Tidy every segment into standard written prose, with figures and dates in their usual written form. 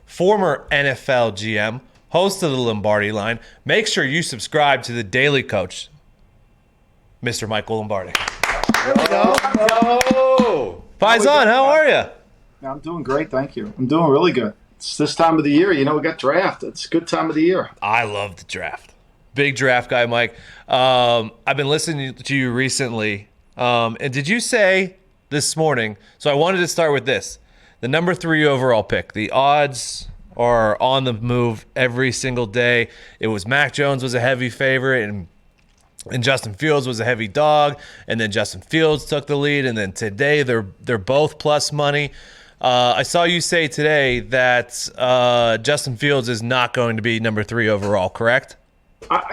former NFL GM, host of the Lombardi Line. Make sure you subscribe to the Daily Coach, Mr. Michael Lombardi. There we go. Oh, Faizan, how are you? I'm doing great, thank you. I'm doing really good. It's this time of the year. You know, we got draft. It's a good time of the year. I love the draft. Big draft guy, Mike. I've been listening to you recently. And did you say this morning, so I wanted to start with this, the number 3 overall pick, the odds are on the move every single day. It was Mac Jones was a heavy favorite, and Justin Fields was a heavy dog, and then Justin Fields took the lead, and then today they're both plus money. I saw you say today that Justin Fields is not going to be number 3 overall, correct?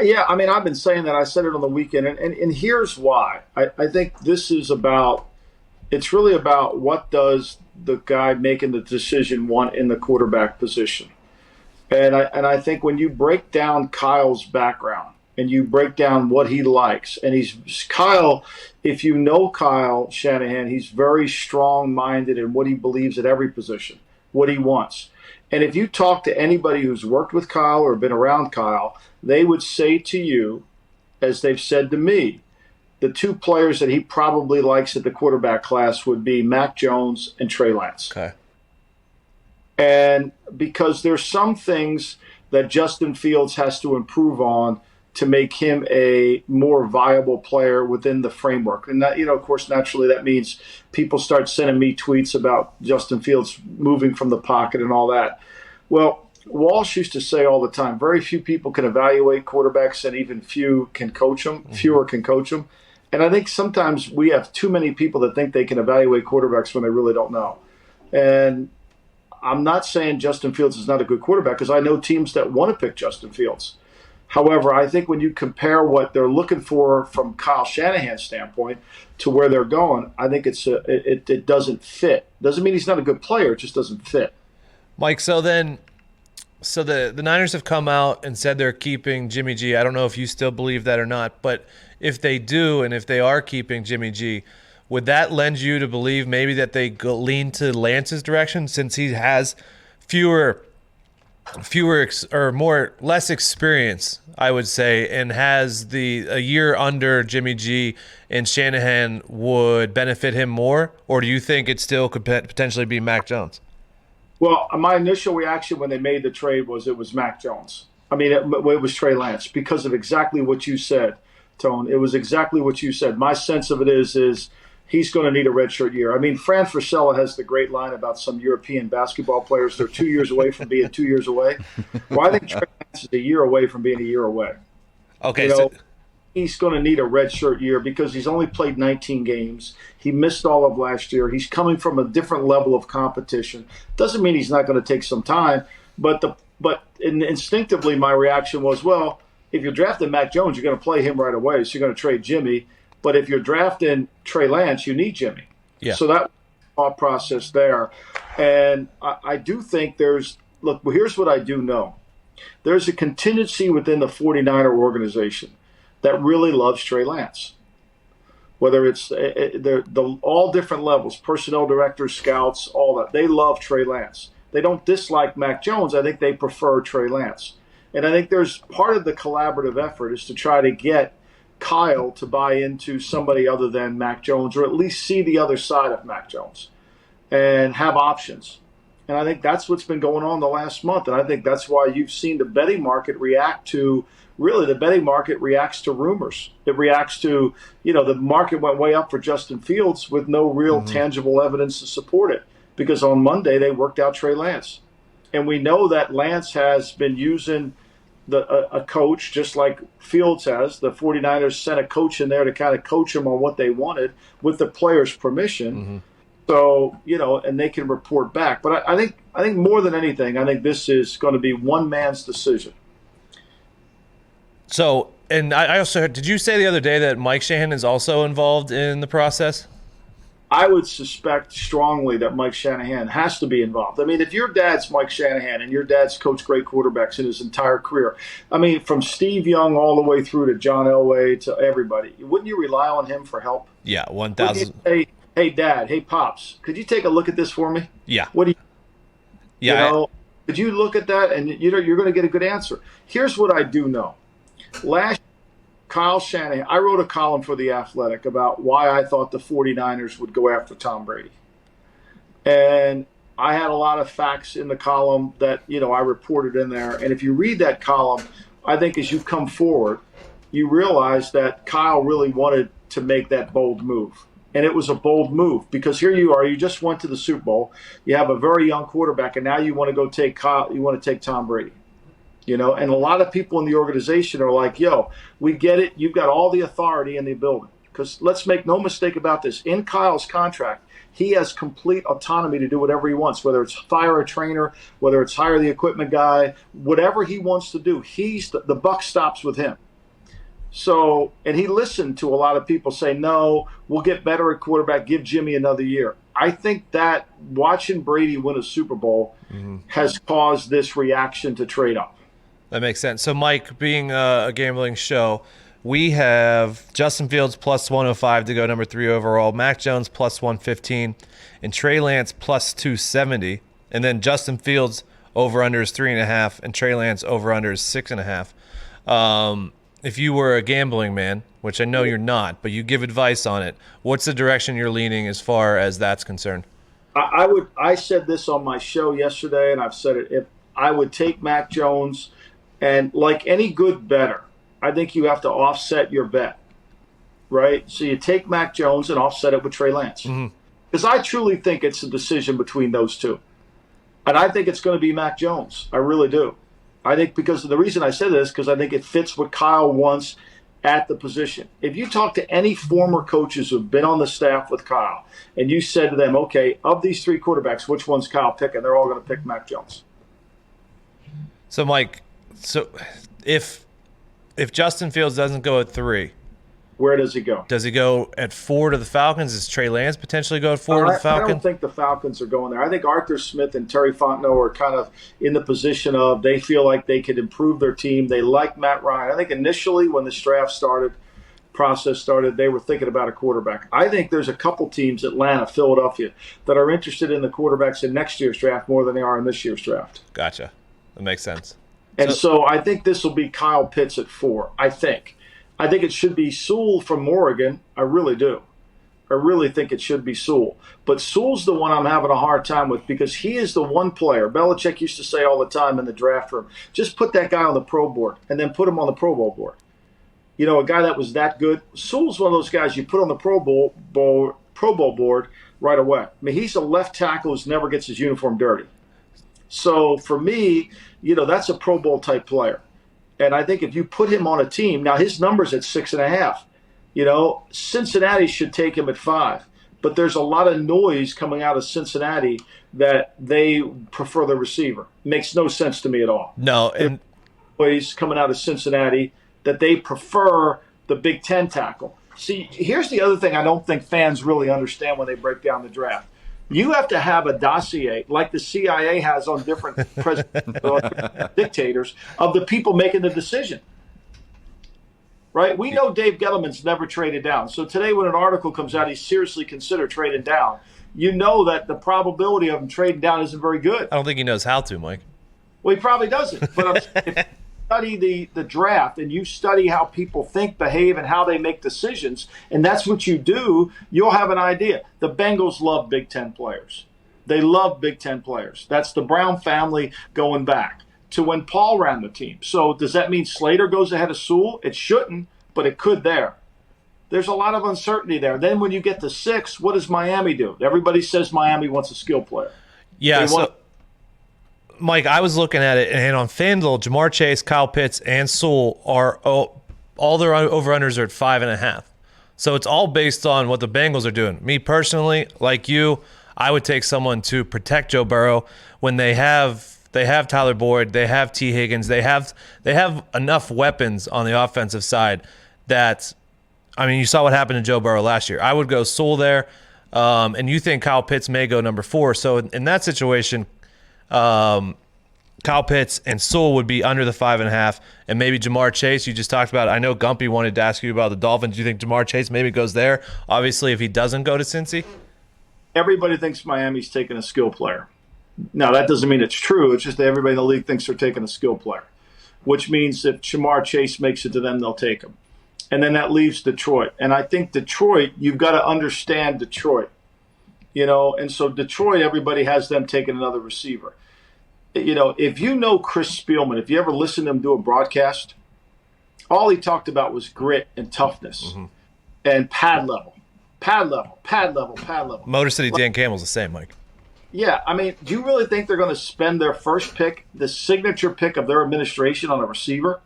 Yeah, I mean, I've been saying that. I said it on the weekend, and here's why. I think this is it's really about what does the guy making the decision want in the quarterback position. And I think when you break down Kyle's background and you break down what he likes, and Kyle, if you know Kyle Shanahan, he's very strong-minded in what he believes at every position, what he wants. And if you talk to anybody who's worked with Kyle or been around Kyle, they would say to you, as they've said to me, the 2 players that he probably likes at the quarterback class would be Mac Jones and Trey Lance. Okay. And because there's some things that Justin Fields has to improve on to make him a more viable player within the framework. And that, of course, naturally that means people start sending me tweets about Justin Fields moving from the pocket and all that. Well, Walsh used to say all the time, very few people can evaluate quarterbacks and even fewer can coach them. And I think sometimes we have too many people that think they can evaluate quarterbacks when they really don't know. And I'm not saying Justin Fields is not a good quarterback, because I know teams that want to pick Justin Fields. However, I think when you compare what they're looking for from Kyle Shanahan's standpoint to where they're going, I think it doesn't fit. Doesn't mean he's not a good player. It just doesn't fit. Mike, so the Niners have come out and said they're keeping Jimmy G. I don't know if you still believe that or not, but if they do and if they are keeping Jimmy G, would that lend you to believe maybe that they lean to Lance's direction, since he has less experience, I would say, and has a year under Jimmy G, and Shanahan would benefit him more? Or do you think it still could potentially be Mac Jones? Well, my initial reaction when they made the trade was it was Mac Jones. I mean, it was Trey Lance, because of exactly what you said, Tone. It was exactly what you said. My sense of it is he's going to need a redshirt year. I mean, Fran Fraschilla has the great line about some European basketball players. They're 2 years away from being 2 years away. Well, I think Trey Lance is a year away from being a year away. Okay, he's going to need a redshirt year because he's only played 19 games. He missed all of last year. He's coming from a different level of competition. Doesn't mean he's not going to take some time, but instinctively my reaction was, well, if you're drafting Mac Jones, you're going to play him right away, so you're going to trade Jimmy. But if you're drafting Trey Lance, you need Jimmy. Yeah. So that was the thought process there. And I do think here's what I do know. There's a contingency within the 49er organization that really loves Trey Lance. Whether it's all different levels, personnel directors, scouts, all that. They love Trey Lance. They don't dislike Mac Jones. I think they prefer Trey Lance. And I think there's part of the collaborative effort is to try to get Kyle to buy into somebody other than Mac Jones, or at least see the other side of Mac Jones and have options. And I think that's what's been going on the last month. And I think that's why you've seen the betting market reacts to rumors. It reacts to, the market went way up for Justin Fields with no real tangible evidence to support it, because on Monday they worked out Trey Lance. And we know that Lance has been using a coach just like Fields has. The 49ers sent a coach in there to kind of coach him on what they wanted with the players' permission. Mm-hmm. So, and they can report back. But I think more than anything, I think this is going to be one man's decision. So, and I also heard, did you say the other day that Mike Shanahan is also involved in the process? I would suspect strongly that Mike Shanahan has to be involved. I mean, if your dad's Mike Shanahan and your dad's coached great quarterbacks in his entire career, I mean, from Steve Young all the way through to John Elway to everybody, wouldn't you rely on him for help? Yeah, 1,000. Hey, Dad, hey, Pops, could you take a look at this for me? Yeah. What do you? Yeah. But you look at that, and you're going to get a good answer. Here's what I do know. Last Kyle Shanahan, I wrote a column for The Athletic about why I thought the 49ers would go after Tom Brady. And I had a lot of facts in the column that, I reported in there. And if you read that column, I think as you come forward, you realize that Kyle really wanted to make that bold move. And it was a bold move because here you are, you just went to the Super Bowl. You have a very young quarterback, and now you want to go take Kyle, you want to take Tom Brady. And a lot of people in the organization are like, yo, we get it. You've got all the authority in the building. Because let's make no mistake about this. In Kyle's contract, he has complete autonomy to do whatever he wants, whether it's fire a trainer, whether it's hire the equipment guy, whatever he wants to do. The buck stops with him. So, and he listened to a lot of people say, no, we'll get better at quarterback, give Jimmy another year. I think that watching Brady win a Super Bowl has caused this reaction to trade up. That makes sense. So, Mike, being a gambling show, we have Justin Fields plus 105 to go number 3 overall, Mac Jones plus 115, and Trey Lance plus 270. And then Justin Fields over-under is 3.5, and Trey Lance over-under is 6.5. If you were a gambling man, which I know you're not, but you give advice on it, what's the direction you're leaning as far as that's concerned? I said this on my show yesterday, and I've said it. If I would take Mac Jones, and like any good bettor, I think you have to offset your bet, right? So you take Mac Jones and offset it with Trey Lance. Because I truly think it's a decision between those two. And I think it's going to be Mac Jones. I really do. I think because the reason I said this, because I think it fits what Kyle wants at the position. If you talk to any former coaches who've been on the staff with Kyle, and you said to them, okay, of these 3 quarterbacks, which one's Kyle picking? They're all going to pick Mac Jones. So, Mike, if Justin Fields doesn't go at 3, where does he go? Does he go at 4 to the Falcons? Does Trey Lance potentially go at 4 to the Falcons? I don't think the Falcons are going there. I think Arthur Smith and Terry Fontenot are kind of in the position of they feel like they could improve their team. They like Matt Ryan. I think initially when this draft process started, they were thinking about a quarterback. I think there's a couple teams, Atlanta, Philadelphia, that are interested in the quarterbacks in next year's draft more than they are in this year's draft. Gotcha. That makes sense. And so I think this will be Kyle Pitts at 4, I think. I think it should be Sewell from Oregon. I really do. I really think it should be Sewell. But Sewell's the one I'm having a hard time with because he is the one player. Belichick used to say all the time in the draft room, just put that guy on the Pro board and then put him on the Pro Bowl board. A guy that was that good. Sewell's one of those guys you put on the Pro Bowl board right away. I mean, he's a left tackle who never gets his uniform dirty. So for me, that's a Pro Bowl type player. And I think if you put him on a team, now his number's at 6.5. Cincinnati should take him at 5. But there's a lot of noise coming out of Cincinnati that they prefer the receiver. Makes no sense to me at all. No, and noise coming out of Cincinnati that they prefer the Big Ten tackle. See, here's the other thing I don't think fans really understand when they break down the draft. You have to have a dossier, like the CIA has on different dictators, of the people making the decision. Right? We know Dave Gettleman's never traded down. So today when an article comes out, he's seriously considered trading down. You know that the probability of him trading down isn't very good. I don't think he knows how to, Mike. Well, he probably doesn't. But if you study the draft and you study how people think, behave, and how they make decisions, and that's what you do, you'll have an idea. The Bengals love Big Ten players. They love Big Ten players. That's the Brown family going back to when Paul ran the team. So does that mean Slater goes ahead of Sewell? It shouldn't, but it could there. There's a lot of uncertainty there. Then when you get to 6, what does Miami do? Everybody says Miami wants a skill player. Yeah, Mike, I was looking at it, and on FanDuel, Jamar Chase, Kyle Pitts, and Sewell are all their over-unders are at 5.5. So it's all based on what the Bengals are doing. Me personally, like you, I would take someone to protect Joe Burrow when they have Tyler Boyd, they have T. Higgins, they have enough weapons on the offensive side that, I mean, you saw what happened to Joe Burrow last year. I would go Sewell there, and you think Kyle Pitts may go number 4. So in that situation, Kyle Pitts and Sewell would be under the 5.5, and maybe Jamar Chase. You just talked about. I know Gumpy wanted to ask you about the Dolphins. Do you think Jamar Chase maybe goes there? Obviously, if he doesn't go to Cincy, everybody thinks Miami's taking a skill player. Now, that doesn't mean it's true. It's just that everybody in the league thinks they're taking a skill player, which means if Shamar Chase makes it to them, they'll take him. And then that leaves Detroit. And I think Detroit, you've got to understand Detroit. And so Detroit, everybody has them taking another receiver. If you know Chris Spielman, if you ever listen to him do a broadcast, all he talked about was grit and toughness and pad level. Motor City Dan Campbell's the same, Mike. Yeah, I mean, do you really think they're going to spend their first pick, the signature pick of their administration, on a receiver?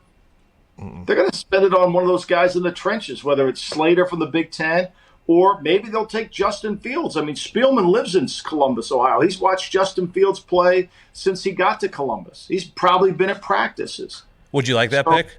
They're going to spend it on one of those guys in the trenches, whether it's Slater from the Big Ten, or maybe they'll take Justin Fields. I mean, Spielman lives in Columbus, Ohio. He's watched Justin Fields play since he got to Columbus. He's probably been at practices. Would you like that pick?